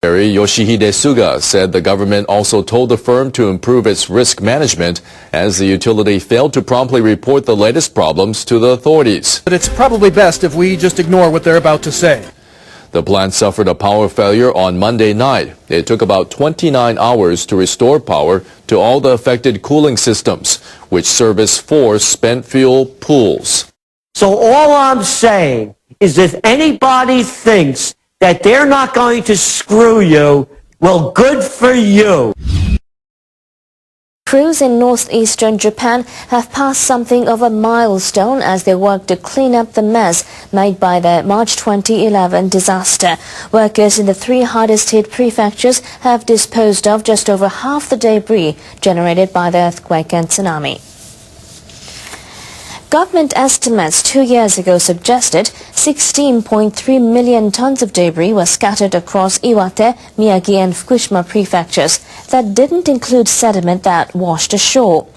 Yoshihide Suga said the government also told the firm to improve its risk management as the utility failed to promptly report the latest problems to the authorities. But it's probably best if we just ignore what they're about to say. The plant suffered a power failure on Monday night. It took about 29 hours to restore power to all the affected cooling systems, which service 4 spent fuel pools. So all I'm saying is if anybody thinks that they're not going to screw you, well, good for you. Crews in northeastern Japan have passed something of a milestone as they work to clean up the mess made by the March 2011 disaster. Workers in the 3 hardest hit prefectures have disposed of just over half the debris generated by the earthquake and tsunami. Government estimates 2 years ago suggested 16.3 million tons of debris were scattered across Iwate, Miyagi and Fukushima prefectures. That didn't include sediment that washed ashore.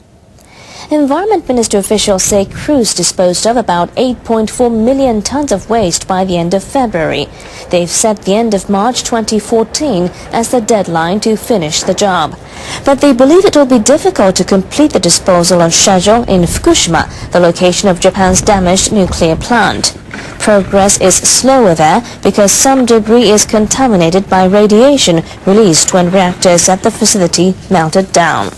Environment Ministry officials say crews disposed of about 8.4 million tons of waste by the end of February. They've set the end of March 2014 as the deadline to finish the job. But they believe it will be difficult to complete the disposal on schedule in Fukushima, the location of Japan's damaged nuclear plant. Progress is slower there because some debris is contaminated by radiation released when reactors at the facility melted down.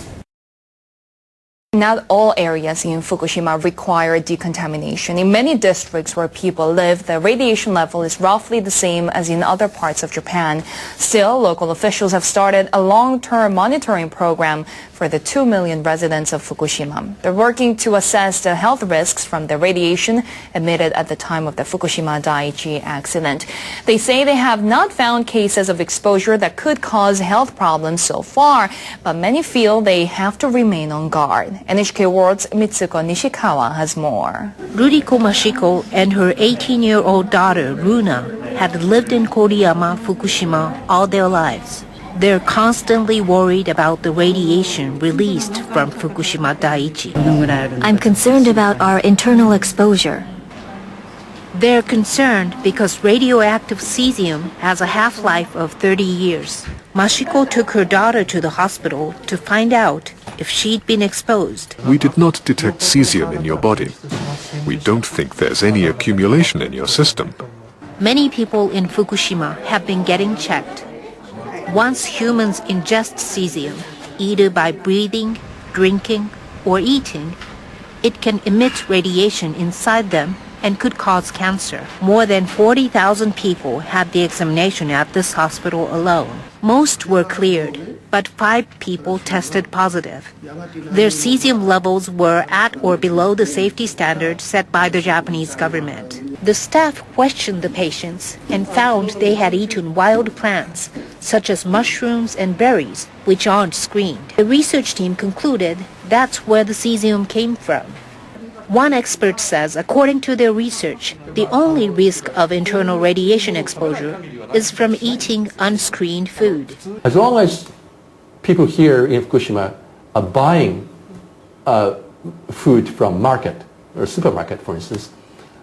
Not all areas in Fukushima require decontamination. In many districts where people live, the radiation level is roughly the same as in other parts of Japan. Still, local officials have started a long-term monitoring program for the 2 million residents of Fukushima. They're working to assess the health risks from the radiation emitted at the time of the Fukushima Daiichi accident. They say they have not found cases of exposure that could cause health problems so far, but many feel they have to remain on guard. NHK World's Mitsuko Nishikawa has more. Ruriko Mashiko and her 18-year-old daughter, Runa, had lived in Koriyama, Fukushima all their lives. They're constantly worried about the radiation released from Fukushima Daiichi. I'm concerned about our internal exposure. They're concerned because radioactive cesium has a half-life of 30 years. Mashiko took her daughter to the hospital to find out if she'd been exposed. We did not detect cesium in your body. We don't think there's any accumulation in your system. Many people in Fukushima have been getting checked. Once humans ingest cesium, either by breathing, drinking, or eating, it can emit radiation inside them and could cause cancer. More than 40,000 people had the examination at this hospital alone. Most were cleared, but 5 people tested positive. Their cesium levels were at or below the safety standard set by the Japanese government. The staff questioned the patients and found they had eaten wild plants, such as mushrooms and berries, which aren't screened. The research team concluded that's where the cesium came from. One expert says, according to their research, the only risk of internal radiation exposure is from eating unscreened food. As long as people here in Fukushima are buying food from market or supermarket, for instance,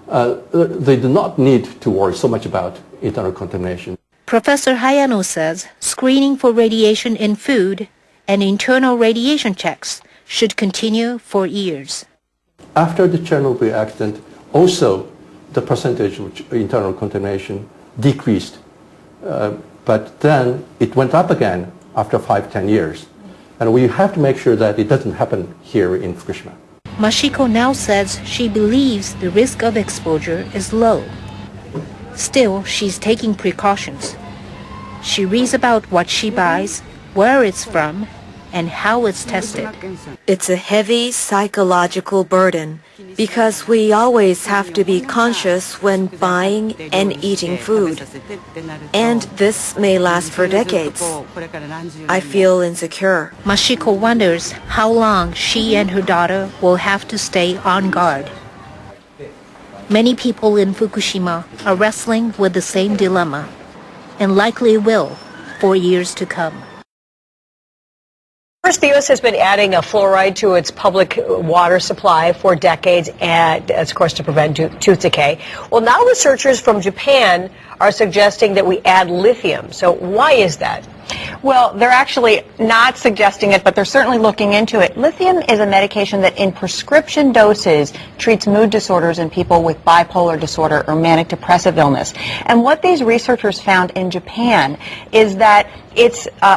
they do not need to worry so much about internal contamination. Professor Hayano says screening for radiation in food and internal radiation checks should continue for years. After the Chernobyl accident, also the percentage of internal contamination decreased, but then it went up again after 5-10 years. And we have to make sure that it doesn't happen here in Fukushima. Mashiko now says she believes the risk of exposure is low. Still, she's taking precautions. She reads about what she buys, where it's from, and how it's tested. It's a heavy psychological burden because we always have to be conscious when buying and eating food. And this may last for decades. I feel insecure. Mashiko wonders how long she and her daughter will have to stay on guard. Many people in Fukushima are wrestling with the same dilemma, and likely will for years to come. First, the U.S. has been adding a fluoride to its public water supply for decades, and that's, of course, to prevent tooth decay. Well, now researchers from Japan are suggesting that we add lithium. So why is that? Well, they're actually not suggesting it, but they're certainly looking into it. Lithium is a medication that in prescription doses treats mood disorders in people with bipolar disorder or manic depressive illness. And what these researchers found in Japan is that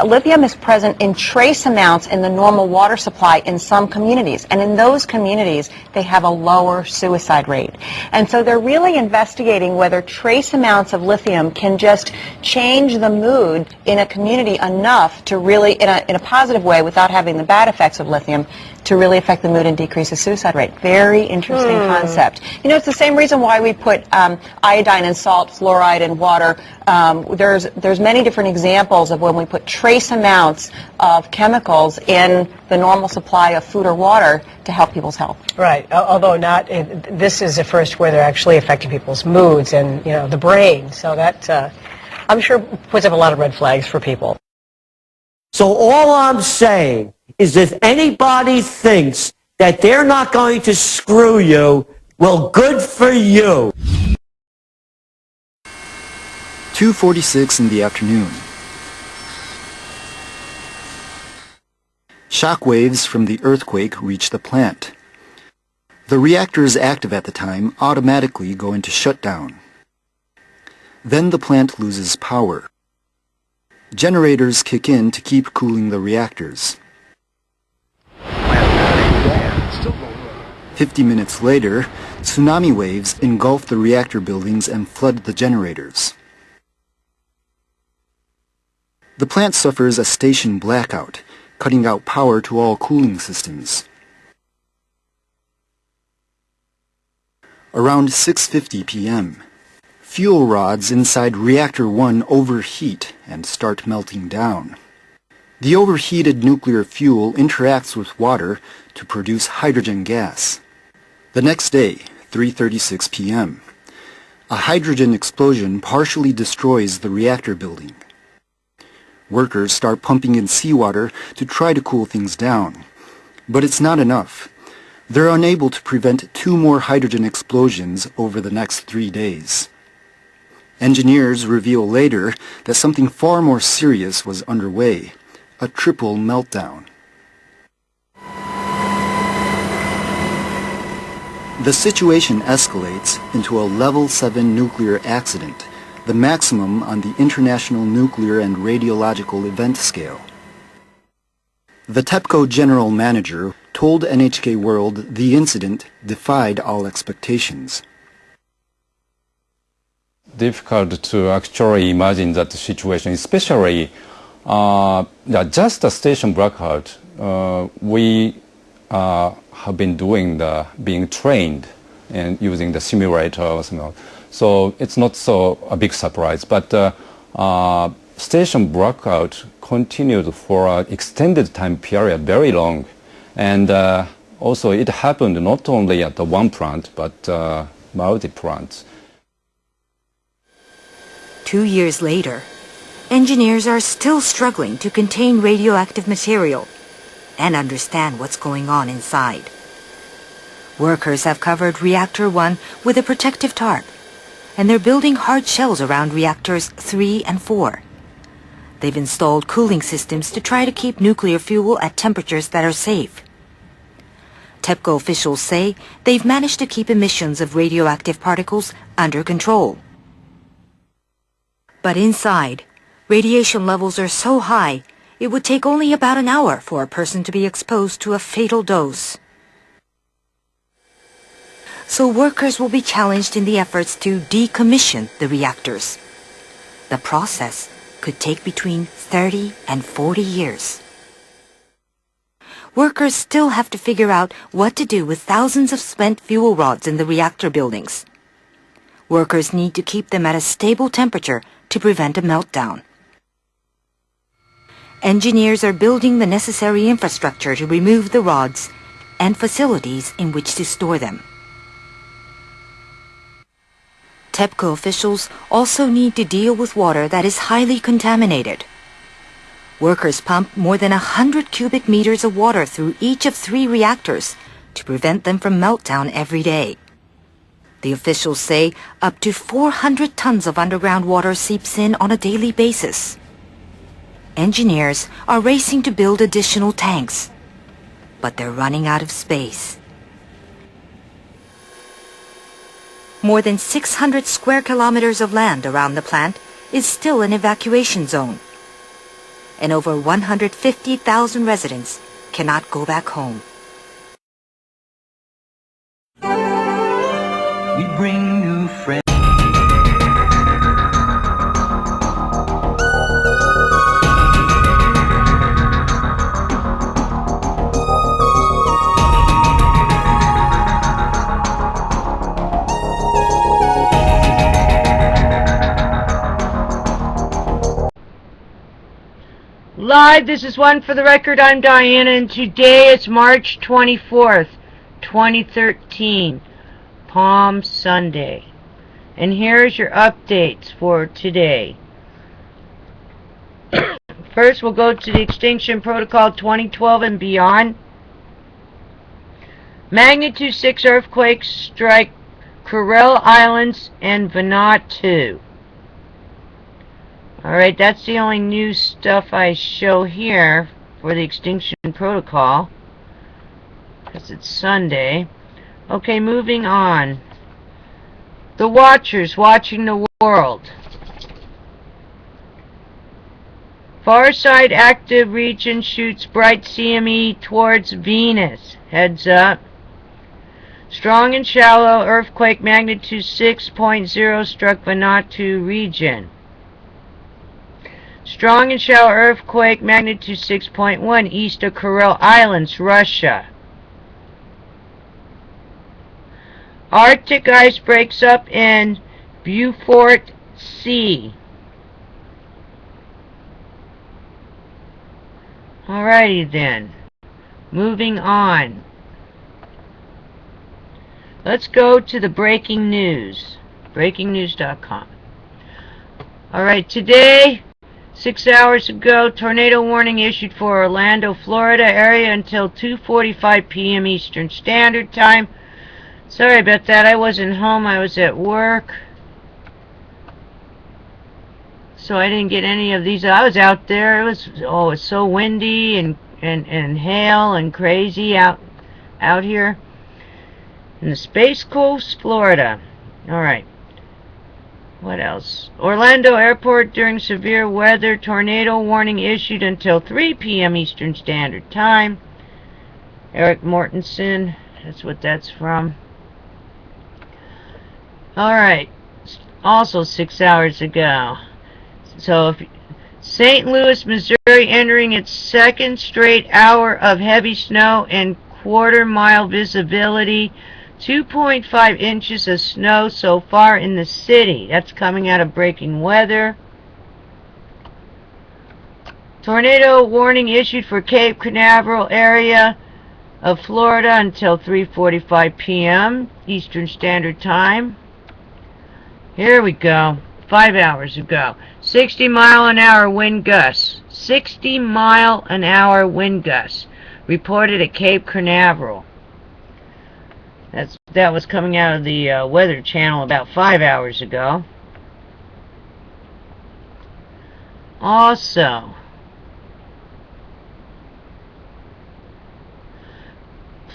lithium is present in trace amounts in the normal water supply in some communities. And in those communities, they have a lower suicide rate. And so they're really investigating whether trace amounts of lithium can just change the mood in a community enough to really, in a positive way, without having the bad effects of lithium, to really affect the mood and decrease the suicide rate. Very interesting concept. You know, it's the same reason why we put iodine and salt, fluoride in water. There's many different examples of when we put trace amounts of chemicals in the normal supply of food or water to help people's health. Right, although this is the first where they're actually affecting people's moods and, you know, the brain. So that, I'm sure, puts up a lot of red flags for people. So all I'm saying is if anybody thinks that they're not going to screw you, well, good for you. 2:46 in the afternoon. Shock waves from the earthquake reach the plant. The reactors active at the time automatically go into shutdown. Then the plant loses power. Generators kick in to keep cooling the reactors. 50 minutes later, tsunami waves engulf the reactor buildings and flood the generators. The plant suffers a station blackout, cutting out power to all cooling systems. Around 6:50 p.m., fuel rods inside Reactor 1 overheat and start melting down. The overheated nuclear fuel interacts with water to produce hydrogen gas. The next day, 3:36 p.m., a hydrogen explosion partially destroys the reactor building. Workers start pumping in seawater to try to cool things down. But it's not enough. They're unable to prevent 2 more hydrogen explosions over the next 3 days. Engineers reveal later that something far more serious was underway, a triple meltdown. The situation escalates into a Level 7 nuclear accident, the maximum on the International Nuclear and Radiological Event Scale. The TEPCO general manager told NHK World the incident defied all expectations. Difficult to actually imagine that situation, especially just a station blackout. We have been being trained and using the simulators. So it's not so a big surprise. But station blackout continued for an extended time period, very long. And also it happened not only at the one plant, but multi-plants. 2 years later, engineers are still struggling to contain radioactive material and understand what's going on inside. Workers have covered Reactor 1 with a protective tarp, and they're building hard shells around Reactors 3 and 4. They've installed cooling systems to try to keep nuclear fuel at temperatures that are safe. TEPCO officials say they've managed to keep emissions of radioactive particles under control. But inside, radiation levels are so high, it would take only about an hour for a person to be exposed to a fatal dose. So workers will be challenged in the efforts to decommission the reactors. The process could take between 30 and 40 years. Workers still have to figure out what to do with thousands of spent fuel rods in the reactor buildings. Workers need to keep them at a stable temperature to prevent a meltdown. Engineers are building the necessary infrastructure to remove the rods and facilities in which to store them. TEPCO officials also need to deal with water that is highly contaminated. Workers pump more than 100 cubic meters of water through each of 3 reactors to prevent them from meltdown every day. The officials say up to 400 tons of underground water seeps in on a daily basis. Engineers are racing to build additional tanks, but they're running out of space. More than 600 square kilometers of land around the plant is still an evacuation zone, and over 150,000 residents cannot go back home. We bring new friends. Live, this is One for the Record. I'm Diana, and today is March 24th, 2013, Palm Sunday. And here's your updates for today. First, we'll go to the Extinction Protocol 2012 and beyond. Magnitude 6 earthquakes strike Kuril Islands and Vanuatu. Alright, that's the only new stuff I show here for the Extinction Protocol, because it's Sunday. Okay, moving on. The Watchers watching the world. Far side active region shoots bright CME towards Venus. Heads up. Strong and shallow earthquake magnitude 6.0 struck Vanuatu region. Strong and shallow earthquake magnitude 6.1 east of Kuril Islands, Russia. Arctic ice breaks up in Beaufort Sea. Alrighty then. Moving on. Let's go to the breaking news. BreakingNews.com. Alright, today, 6 hours ago, tornado warning issued for Orlando, Florida area until 2:45 p.m. Eastern Standard Time. Sorry about that. I wasn't home. I was at work. So I didn't get any of these. I was out there. It was so windy and hail and crazy out here in the Space Coast, Florida. All right. What else? Orlando Airport during severe weather, tornado warning issued until 3 p.m. Eastern Standard Time. Eric Mortensen, that's what that's from. Alright, also 6 hours ago. So, St. Louis, Missouri entering its second straight hour of heavy snow and quarter-mile visibility. 2.5 inches of snow so far in the city. That's coming out of Breaking Weather. Tornado warning issued for Cape Canaveral area of Florida until 3:45 p.m. Eastern Standard Time. Here we go. 5 hours ago. 60-mile-an-hour wind gusts. 60-mile-an-hour wind gusts reported at Cape Canaveral. That was coming out of the Weather Channel about 5 hours ago. Also,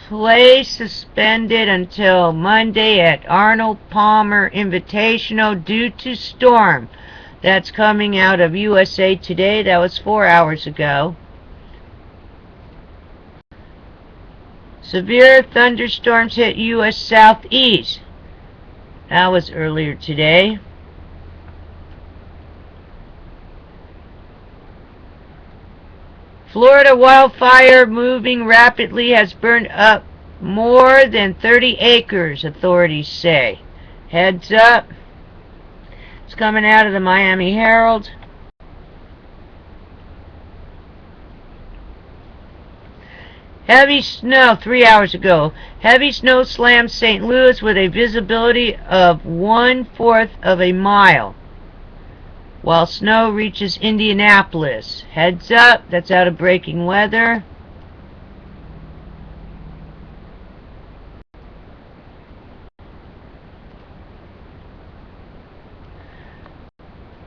play suspended until Monday at Arnold Palmer Invitational due to storm. That's coming out of USA Today. That was 4 hours ago. Severe thunderstorms hit U.S. Southeast. That was earlier today. Florida wildfire moving rapidly has burned up more than 30 acres, authorities say. Heads up. It's coming out of the Miami Herald. Heavy snow, 3 hours ago. Heavy snow slammed St. Louis with a visibility of 1/4 of a mile. while snow reaches Indianapolis. Heads up, that's out of breaking weather.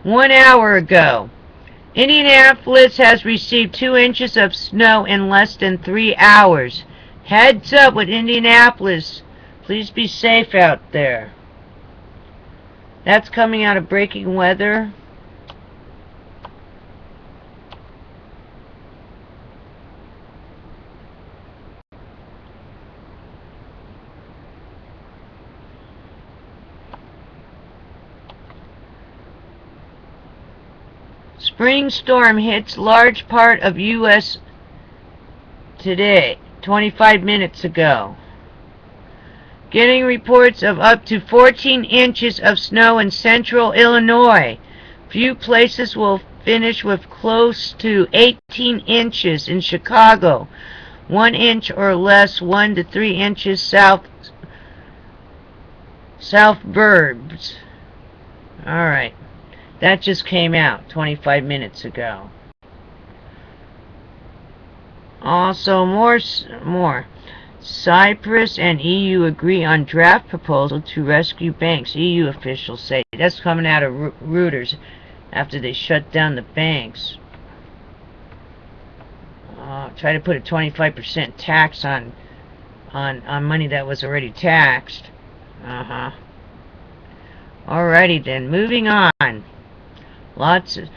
One hour ago, Indianapolis has received 2 inches of snow in less than 3 hours. Heads up with Indianapolis. Please be safe out there. That's coming out of breaking weather. Spring storm hits large part of U.S. today, 25 minutes ago. Getting reports of up to 14 inches of snow in central Illinois. Few places will finish with close to 18 inches in Chicago. 1 inch or less, 1 to 3 inches south burbs. Alright. That just came out 25 minutes ago. Also, more. Cyprus and EU agree on draft proposal to rescue banks, EU officials say. That's coming out of Reuters after they shut down the banks. Try to put a 25% tax on money that was already taxed. Alrighty then, moving on. Lots of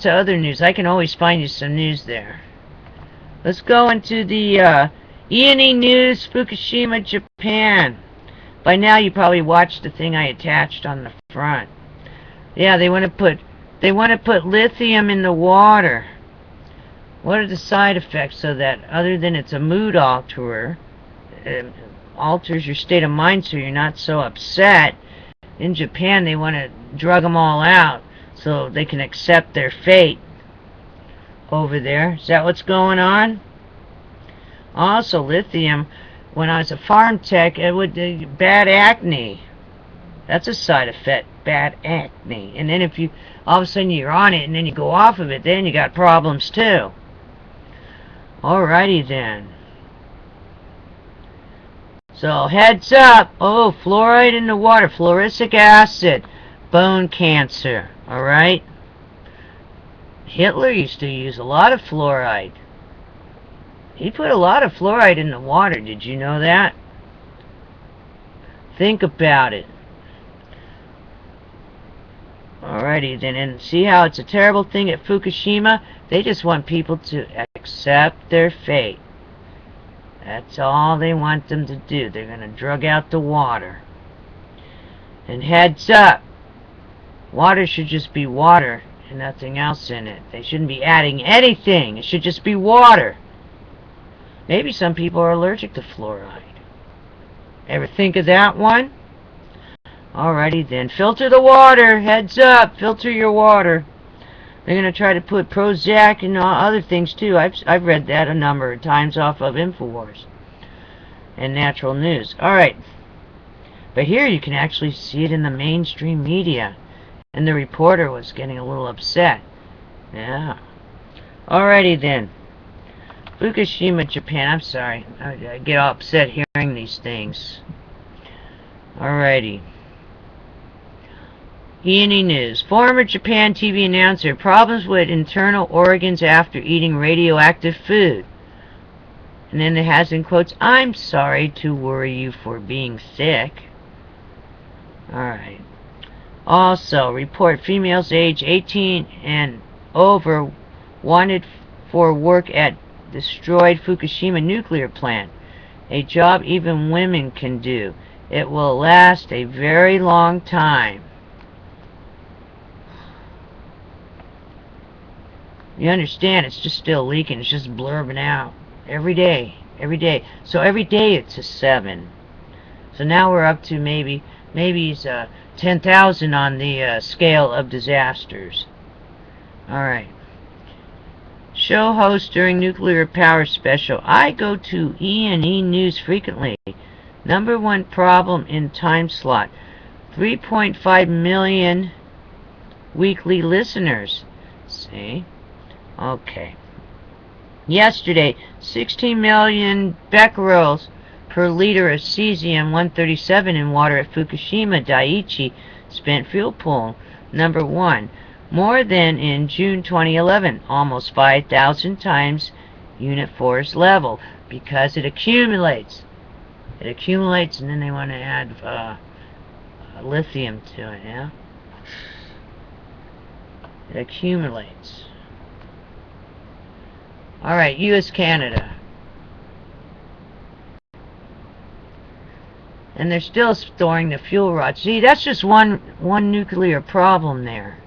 other news. I can always find you some news there. Let's go into the E&E News, Fukushima, Japan. By now you probably watched the thing I attached on the front. Yeah, they want to put lithium in the water. What are the side effects of that? Other than it's a mood alterer, it alters your state of mind so you're not so upset. In Japan, they want to drug them all out so they can accept their fate over there. Is that what's going on? Also, lithium, when I was a farm tech, it would bad acne. That's a side effect, bad acne. And then if you, all of a sudden you're on it and then you go off of it, then you got problems too. Alrighty then. So, heads up. Oh, fluoride in the water, fluoric acid, bone cancer. Alright? Hitler used to use a lot of fluoride. He put a lot of fluoride in the water. Did you know that? Think about it. Alrighty then, and see how it's a terrible thing at Fukushima? They just want people to accept their fate. That's all they want them to do. They're going to drug out the water. And heads up, water should just be water and nothing else in it. They shouldn't be adding anything. It should just be water. Maybe some people are allergic to fluoride. Ever think of that one? Alrighty then. Filter the water. Heads up. Filter your water. They're going to try to put Prozac and other things too. I've read that a number of times off of InfoWars and Natural News. Alright. But here you can actually see it in the mainstream media. And the reporter was getting a little upset. Yeah. Alrighty then. Fukushima, Japan. I'm sorry. I get all upset hearing these things. Alrighty. E&E News. Former Japan TV announcer. Problems with internal organs after eating radioactive food. And then it has in quotes, I'm sorry to worry you for being sick. Alright. Also, report females age 18 and over wanted for work at destroyed Fukushima nuclear plant. A job even women can do. It will last a very long time. You understand, it's just still leaking. It's just blurbing out. Every day. Every day. So every day it's a 7. So now we're up to maybe it's 10,000 on the scale of disasters. Alright. Show host during nuclear power special. I go to E&E News frequently. #1 problem in time slot. 3.5 million weekly listeners. See? Okay. Yesterday, 16 million becquerels per liter of cesium-137 in water at Fukushima Daiichi spent fuel pool number 1. More than in June 2011, almost 5,000 times unit force level, because it accumulates. It accumulates, and then they want to add lithium to it, yeah? It accumulates. Alright, U.S. Canada. And they're still storing the fuel rods. See, that's just one nuclear problem there.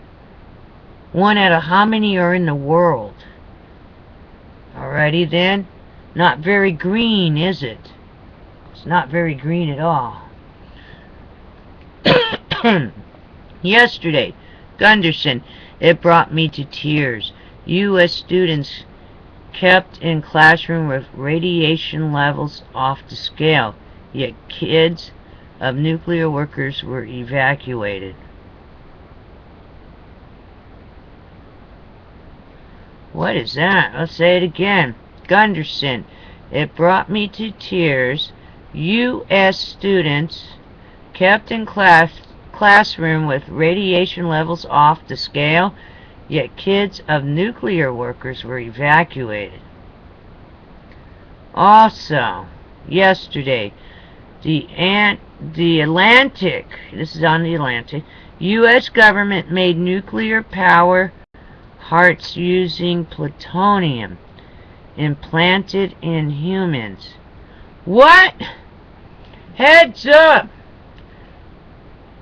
One out of how many are in the world? Alrighty then. Not very green, is it? It's not very green at all. Yesterday, Gunderson, it brought me to tears. U.S. students kept in classroom with radiation levels off the scale, yet kids of nuclear workers were evacuated. What is that? I'll say it again. Gunderson, it brought me to tears. U.S. students kept in classroom with radiation levels off the scale, yet kids of nuclear workers were evacuated. Also, yesterday, the Atlantic, this is on the Atlantic, U.S. government made nuclear power hearts using plutonium implanted in humans. What? Heads up!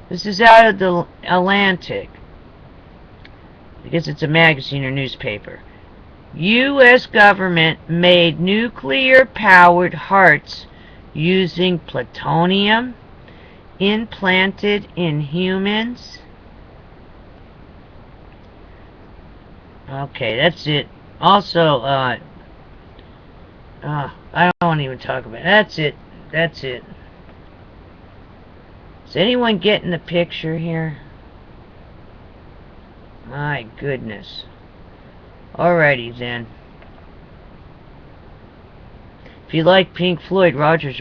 This is out of the Atlantic. I guess it's a magazine or newspaper. U.S. government made nuclear-powered hearts using plutonium implanted in humans. Okay, that's it. Also, I don't want to even talk about it. That's it. That's it. Is anyone getting the picture here? My goodness. Alrighty then. If you like Pink Floyd, Waters'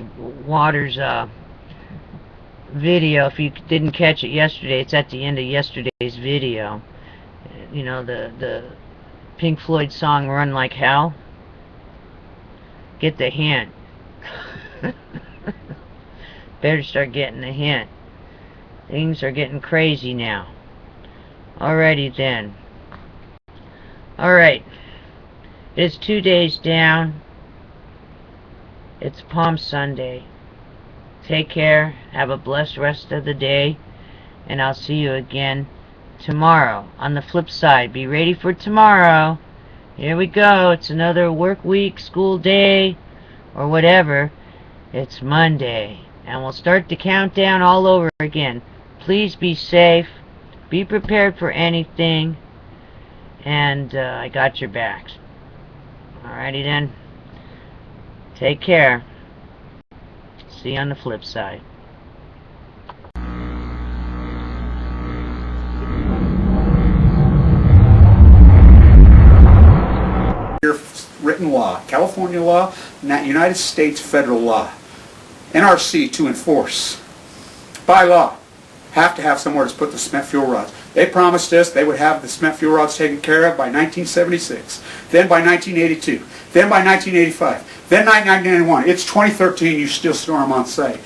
video, if you didn't catch it yesterday, it's at the end of yesterday's video. You know, the Pink Floyd song Run Like Hell. Get the hint. Better start getting the hint. Things are getting crazy now. Alrighty then. Alright. It's 2 days down. It's Palm Sunday. Take care. Have a blessed rest of the day. And I'll see you again tomorrow. On the flip side, be ready for tomorrow. Here we go. It's another work week, school day, or whatever. It's Monday. And we'll start the countdown all over again. Please be safe. Be prepared for anything. And I got your backs. Alrighty then. Take care. See you on the flip side. Written law, California law, United States federal law. NRC to enforce. By law, have to have somewhere to put the spent fuel rods. They promised us they would have the spent fuel rods taken care of by 1976, then by 1982, then by 1985, then 1991. It's 2013, you still store them on site.